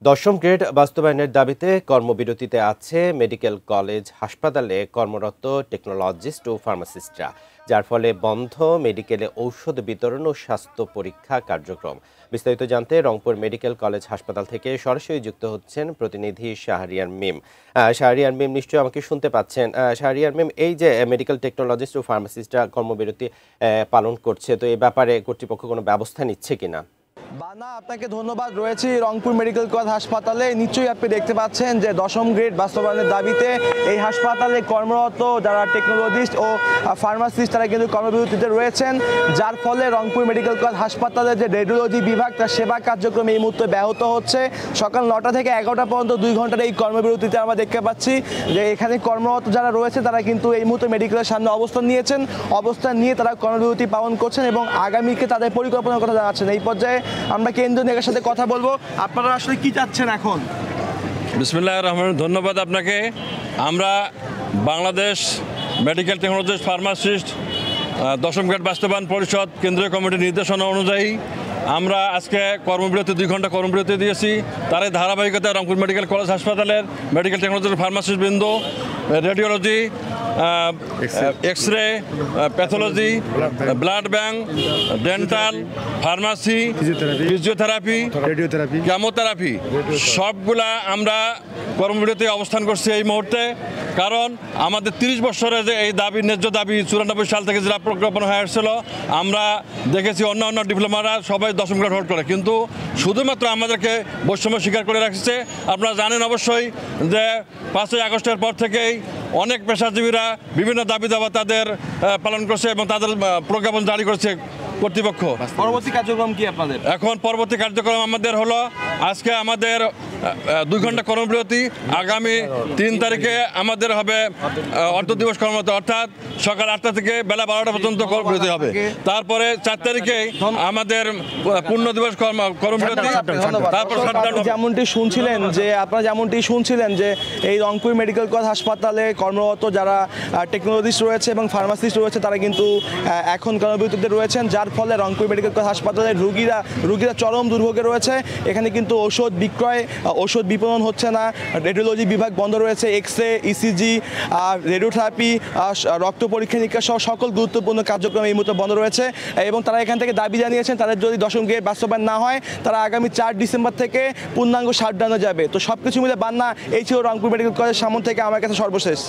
দশম গ্রেড বাস্তবায়নের দাবিতে কর্মবিরতিতে আছে মেডিকেল কলেজ হাসপাতালে কর্মরত টেকনোলজিস্ট ও ফার্মাসিস্টরা, যার ফলে বন্ধ মেডিকেলে ঔষধ বিতরণ ও স্বাস্থ্য পরীক্ষা কার্যক্রম। বিস্তারিত জানতে রংপুর মেডিকেল কলেজ হাসপাতাল থেকে সরাসরি যুক্ত হচ্ছেন প্রতিনিধি শাহরিয়ার মিম। শাহরিয়ার মিম, নিশ্চয়ই আমাকে শুনতে পাচ্ছেন। শাহরিয়ার মিম, এই যে মেডিকেল টেকনোলজিস্ট ও ফার্মাসিস্টরা কর্মবিরতি পালন করছে, তো এই ব্যাপারে কর্তৃপক্ষ কোনো ব্যবস্থা নিচ্ছে কিনা? বানা, আপনাকে ধন্যবাদ। রয়েছি রংপুর মেডিকেল কলেজ হাসপাতালে। নিশ্চয়ই আপনি দেখতে পাচ্ছেন যে দশম গ্রেড বাস্তবায়নের দাবিতে এই হাসপাতালে কর্মরত যারা টেকনোলজিস্ট ও ফার্মাসিস্ট তারা কিন্তু কর্মবিরতিতে রয়েছেন, যার ফলে রংপুর মেডিকেল কলেজ হাসপাতালে যে রেডিওলজি বিভাগ তার সেবা কার্যক্রম এই মুহূর্তে ব্যাহত হচ্ছে। সকাল 9টা থেকে 11টা পর্যন্ত 2 ঘন্টার এই কর্মবিরতিতে আমরা দেখতে পাচ্ছি যে এখানে কর্মরত যারা রয়েছে তারা কিন্তু এই মুহূর্তে মেডিকেলের সামনে অবস্থান নিয়েছেন। অবস্থান নিয়ে তারা কর্মবিরতি পালন করছেন এবং আগামীকে তাদের পরিকল্পনার কথা জানাচ্ছেন। এই পর্যায়ে আমরা কেন্দ্রীয় নেতার সাথে কথা বলবো। আপনারা আসলে কি চাচ্ছেন এখন? বিসমিল্লাহির রহমানির রহিম, ধন্যবাদ আপনাকে। আমরা বাংলাদেশ মেডিকেল টেকনোলজিস্ট ফার্মাসিস্ট দশম গ্রেড বাস্তবায়ন পরিষদ কেন্দ্রীয় কমিটির নির্দেশনা অনুযায়ী আমরা আজকে কর্মবিরতি 2 ঘন্টা কর্মবিরতি দিয়েছি। তার ধারাবাহিকতায় রংপুর মেডিকেল কলেজ হাসপাতালের মেডিকেল টেকনোলজিস্ট ফার্মাসিস্ট বৃন্দ, radiology, X-ray, pathology, blood bank, dental, pharmacy, physiotherapy, chemotherapy সবগুলা আমরা কর্মবিরতি অবস্থান করছি এই মুহূর্তে। কারণ আমাদের 30 বছরে যে এই দাবি, ন্যায্য দাবি 94 সাল থেকে যেটা প্রজ্ঞাপন হয়ে আসছিল, আমরা দেখেছি অন্য ডিপ্লোমারা সবাই দশম গ্রেড হোল্ড করে, কিন্তু শুধুমাত্র আমাদেরকে বৈষম্য স্বীকার করে রাখছে। আপনারা জানেন অবশ্যই যে 5ই আগস্টের পর থেকেই অনেক পেশাজীবীরা বিভিন্ন দাবি দাবা তাদের পালন করছে এবং তাদের প্রজ্ঞাপন জারি করছে কর্তৃপক্ষ। পরবর্তী কার্যক্রম কি আপনাদের? এখন পরবর্তী কার্যক্রম আমাদের হলো, আজকে আমাদের 2 ঘন্টা কর্মবিরতি। আগামী 3 তারিখে আমাদের হবে অর্থ দিবস কর্মরত, অর্থাৎ সকাল 8টা থেকে বেলা 12টা পর্যন্ত কর্মবিরতি হবে। তারপরে 4 তারিখে আমাদের পূর্ণ দিবস কর্মবিরতি। তারপর যেমনটি শুনছিলেন যে এই রংপুর মেডিকেল কলেজ হাসপাতালে কর্মরত যারা টেকনোলজিস্ট রয়েছে এবং ফার্মাসিস্ট রয়েছে তারা কিন্তু এখন কর্মবিরতিতে রয়েছেন, যার ফলে রংপুর মেডিকেল কলেজ হাসপাতালের রুগীরা চরম দুর্ভোগে রয়েছে। এখানে কিন্তু ঔষধ বিক্রয়, ঔষধ বিপণন হচ্ছে না, রেডিওলজি বিভাগ বন্ধ রয়েছে, এক্স-রে, ইসিজি, রেডিওথেরাপি, রক্ত পরীক্ষা নিরীক্ষা সহ সকল গুরুত্বপূর্ণ কার্যক্রম এই মুহূর্তে বন্ধ রয়েছে। এবং তারা এখান থেকে দাবি জানিয়েছেন তাদের যদি দশম গ্রেড বাস্তবায়ন না হয় তারা আগামী 4 ডিসেম্বর থেকে পূর্ণাঙ্গ শাটডাউনে যাবে। তো সবকিছু মিলে বান্না, এই ছিল রংপুর মেডিকেল কলেজ সামন থেকে আমার কাছে সর্বশেষ।